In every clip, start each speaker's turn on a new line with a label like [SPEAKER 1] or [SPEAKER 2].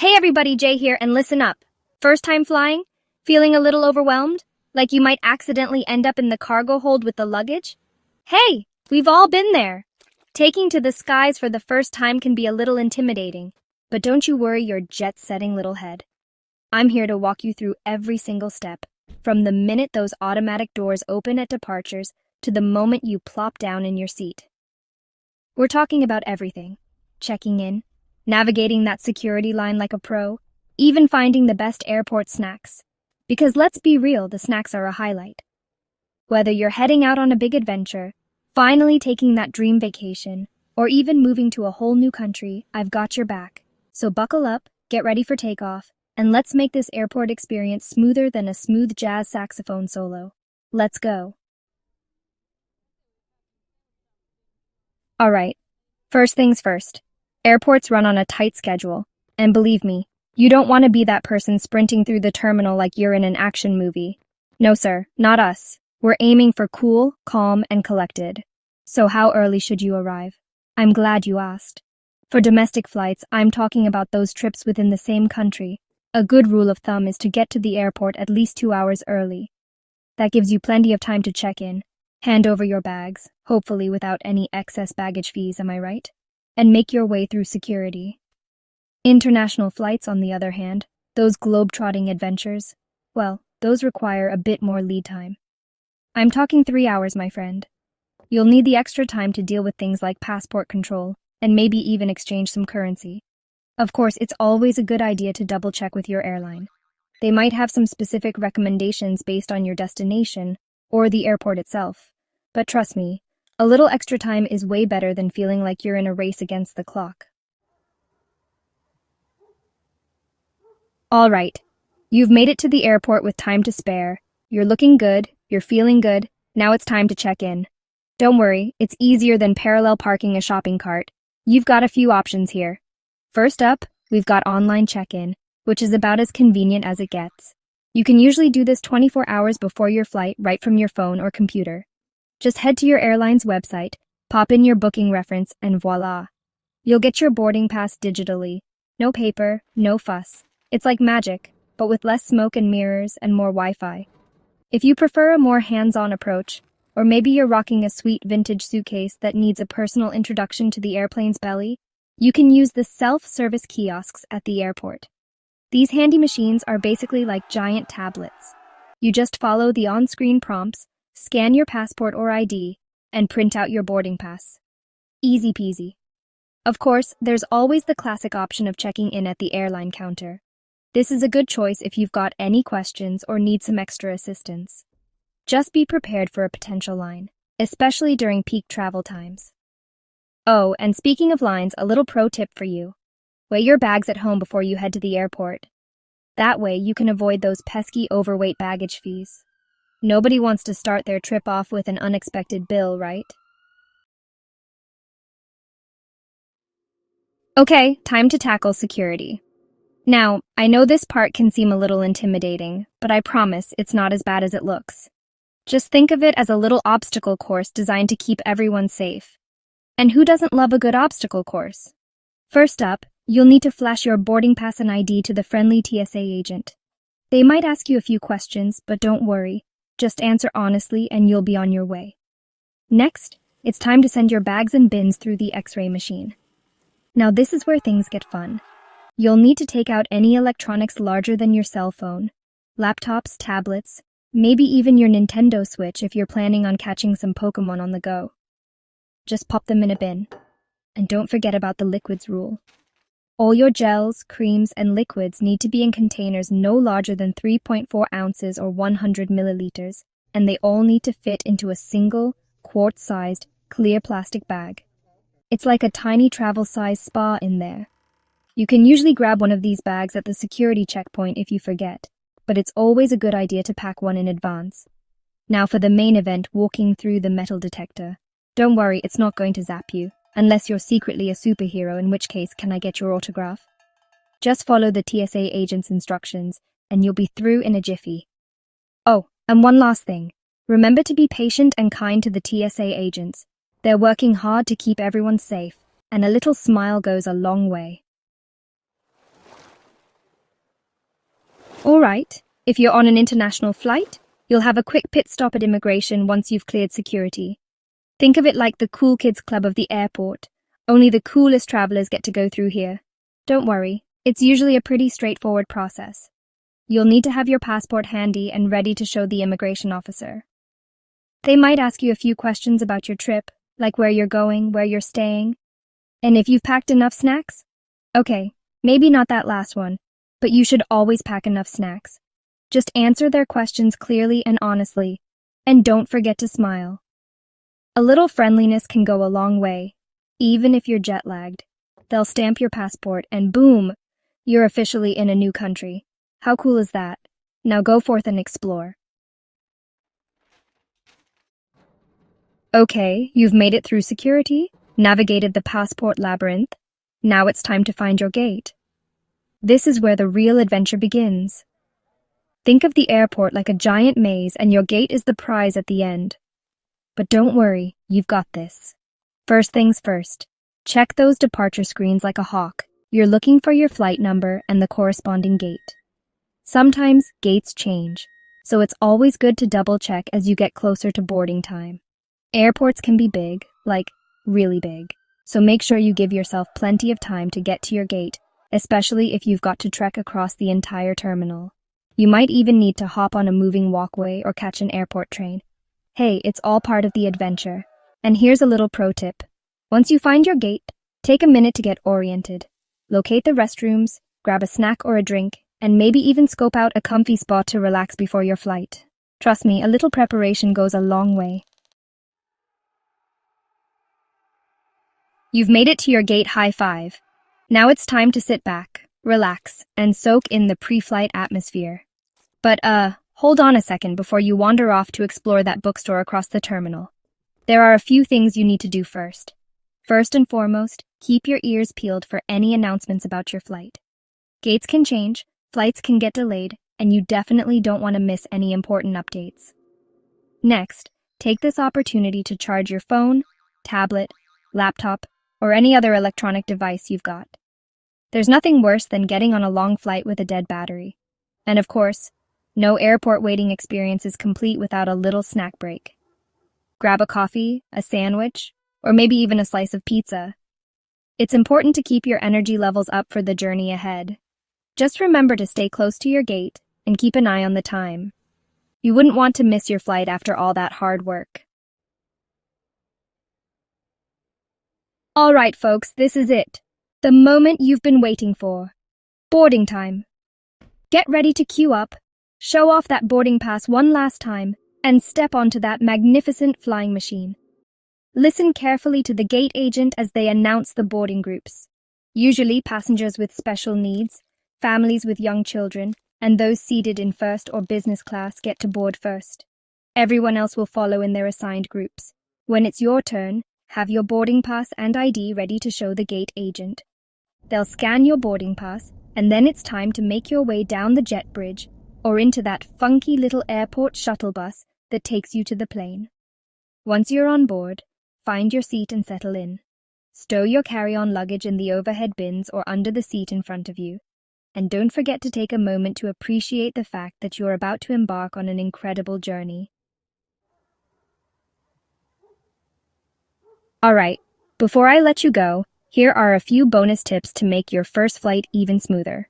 [SPEAKER 1] Hey everybody, Jay here, and listen up. First time flying? Feeling a little overwhelmed? Like you might accidentally end up in the cargo hold with the luggage? Hey, we've all been there. Taking to the skies for the first time can be a little intimidating, but don't you worry your jet-setting little head. I'm here to walk you through every single step, from the minute those automatic doors open at departures to the moment you plop down in your seat. We're talking about everything. Checking in, navigating that security line like a pro, even finding the best airport snacks. Because let's be real, the snacks are a highlight. Whether you're heading out on a big adventure, finally taking that dream vacation, or even moving to a whole new country, I've got your back. So buckle up, get ready for takeoff, and let's make this airport experience smoother than a smooth jazz saxophone solo. Let's go. Alright, first things first. Airports run on a tight schedule, and believe me, you don't want to be that person sprinting through the terminal like you're in an action movie. No sir, not us. We're aiming for cool, calm, and collected. So how early should you arrive? I'm glad you asked. For domestic flights, I'm talking about those trips within the same country. A good rule of thumb is to get to the airport at least 2 hours early. That gives you plenty of time to check in, hand over your bags, hopefully without any excess baggage fees, am I right? And make your way through security. International flights, on the other hand, those globe-trotting adventures, well, those require a bit more lead time. I'm talking 3 hours, my friend. You'll need the extra time to deal with things like passport control, and maybe even exchange some currency. Of course, it's always a good idea to double-check with your airline. They might have some specific recommendations based on your destination or the airport itself. But trust me, a little extra time is way better than feeling like you're in a race against the clock. All right, you've made it to the airport with time to spare. You're looking good, you're feeling good, now it's time to check in. Don't worry, it's easier than parallel parking a shopping cart. You've got a few options here. First up, we've got online check-in, which is about as convenient as it gets. You can usually do this 24 hours before your flight right from your phone or computer. Just head to your airline's website, pop in your booking reference, and voila. You'll get your boarding pass digitally. No paper, no fuss. It's like magic, but with less smoke and mirrors and more Wi-Fi. If you prefer a more hands-on approach, or maybe you're rocking a sweet vintage suitcase that needs a personal introduction to the airplane's belly, you can use the self-service kiosks at the airport. These handy machines are basically like giant tablets. You just follow the on-screen prompts, scan your passport or ID, and print out your boarding pass. Easy peasy. Of course, there's always the classic option of checking in at the airline counter. This is a good choice if you've got any questions or need some extra assistance. Just be prepared for a potential line, especially during peak travel times. Oh, and speaking of lines, a little pro tip for you. Weigh your bags at home before you head to the airport. That way, you can avoid those pesky overweight baggage fees. Nobody wants to start their trip off with an unexpected bill, right? Okay, time to tackle security. Now, I know this part can seem a little intimidating, but I promise it's not as bad as it looks. Just think of it as a little obstacle course designed to keep everyone safe. And who doesn't love a good obstacle course? First up, you'll need to flash your boarding pass and ID to the friendly TSA agent. They might ask you a few questions, but don't worry. Just answer honestly and you'll be on your way. Next, it's time to send your bags and bins through the X-ray machine. Now this is where things get fun. You'll need to take out any electronics larger than your cell phone, laptops, tablets, maybe even your Nintendo Switch if you're planning on catching some Pokemon on the go. Just pop them in a bin. And don't forget about the liquids rule. All your gels, creams, and liquids need to be in containers no larger than 3.4 ounces or 100 milliliters, and they all need to fit into a single, quart-sized, clear plastic bag. It's like a tiny travel-sized spa in there. You can usually grab one of these bags at the security checkpoint if you forget, but it's always a good idea to pack one in advance. Now for the main event, walking through the metal detector. Don't worry, it's not going to zap you. Unless you're secretly a superhero, in which case, can I get your autograph? Just follow the TSA agent's instructions, and you'll be through in a jiffy. Oh, and one last thing. Remember to be patient and kind to the TSA agents. They're working hard to keep everyone safe, and a little smile goes a long way. All right, if you're on an international flight, you'll have a quick pit stop at immigration once you've cleared security. Think of it like the cool kids club of the airport. Only the coolest travelers get to go through here. Don't worry, it's usually a pretty straightforward process. You'll need to have your passport handy and ready to show the immigration officer. They might ask you a few questions about your trip, like where you're going, where you're staying, and if you've packed enough snacks. Okay, maybe not that last one, but you should always pack enough snacks. Just answer their questions clearly and honestly, and don't forget to smile. A little friendliness can go a long way, even if you're jet-lagged. They'll stamp your passport and boom, you're officially in a new country. How cool is that? Now go forth and explore. Okay, you've made it through security, navigated the passport labyrinth. Now it's time to find your gate. This is where the real adventure begins. Think of the airport like a giant maze and your gate is the prize at the end. But don't worry, you've got this. First things first, check those departure screens like a hawk. You're looking for your flight number and the corresponding gate. Sometimes gates change, so it's always good to double check as you get closer to boarding time. Airports can be big, like really big, so make sure you give yourself plenty of time to get to your gate, especially if you've got to trek across the entire terminal. You might even need to hop on a moving walkway or catch an airport train. Hey, it's all part of the adventure. And here's a little pro tip. Once you find your gate, take a minute to get oriented. Locate the restrooms, grab a snack or a drink, and maybe even scope out a comfy spot to relax before your flight. Trust me, a little preparation goes a long way. You've made it to your gate high five. Now it's time to sit back, relax, and soak in the pre-flight atmosphere. But, hold on a second before you wander off to explore that bookstore across the terminal. There are a few things you need to do first. First and foremost, keep your ears peeled for any announcements about your flight. Gates can change, flights can get delayed, and you definitely don't want to miss any important updates. Next, take this opportunity to charge your phone, tablet, laptop, or any other electronic device you've got. There's nothing worse than getting on a long flight with a dead battery. And of course, no airport waiting experience is complete without a little snack break. Grab a coffee, a sandwich, or maybe even a slice of pizza. It's important to keep your energy levels up for the journey ahead. Just remember to stay close to your gate and keep an eye on the time. You wouldn't want to miss your flight after all that hard work. All right, folks, this is it. The moment you've been waiting for. Boarding time. Get ready to queue up, show off that boarding pass one last time, and step onto that magnificent flying machine. Listen carefully to the gate agent as they announce the boarding groups. Usually passengers with special needs, families with young children, and those seated in first or business class get to board first. Everyone else will follow in their assigned groups. When it's your turn, have your boarding pass and ID ready to show the gate agent. They'll scan your boarding pass, and then it's time to make your way down the jet bridge or into that funky little airport shuttle bus that takes you to the plane. Once you're on board, find your seat and settle in. Stow your carry-on luggage in the overhead bins or under the seat in front of you. And don't forget to take a moment to appreciate the fact that you're about to embark on an incredible journey. All right, before I let you go, here are a few bonus tips to make your first flight even smoother.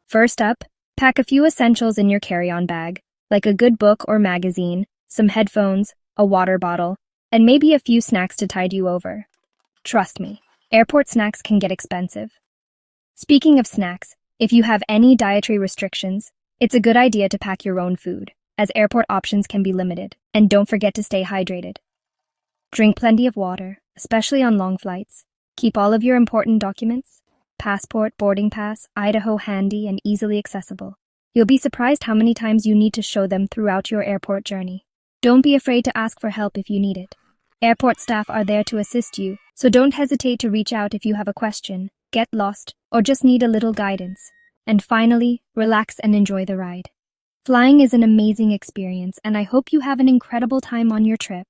[SPEAKER 1] First up, pack a few essentials in your carry-on bag, like a good book or magazine, some headphones, a water bottle, and maybe a few snacks to tide you over. Trust me, airport snacks can get expensive. Speaking of snacks, if you have any dietary restrictions, it's a good idea to pack your own food, as airport options can be limited, and don't forget to stay hydrated. Drink plenty of water, especially on long flights. Keep all of your important documents, passport, boarding pass, Idaho handy and easily accessible. You'll be surprised how many times you need to show them throughout your airport journey. Don't be afraid to ask for help if you need it. Airport staff are there to assist you, so don't hesitate to reach out if you have a question, get lost, or just need a little guidance. And finally, relax and enjoy the ride. Flying is an amazing experience, and I hope you have an incredible time on your trip.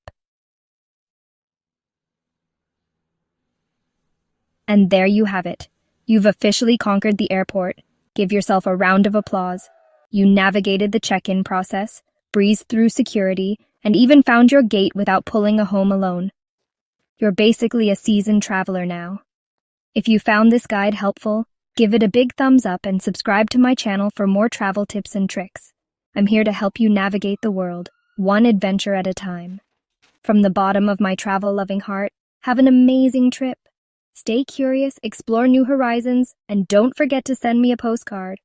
[SPEAKER 1] And there you have it. You've officially conquered the airport. Give yourself a round of applause. You navigated the check-in process, breezed through security, and even found your gate without pulling a home alone. You're basically a seasoned traveler now. If you found this guide helpful, give it a big thumbs up and subscribe to my channel for more travel tips and tricks. I'm here to help you navigate the world, one adventure at a time. From the bottom of my travel-loving heart, have an amazing trip. Stay curious, explore new horizons, and don't forget to send me a postcard.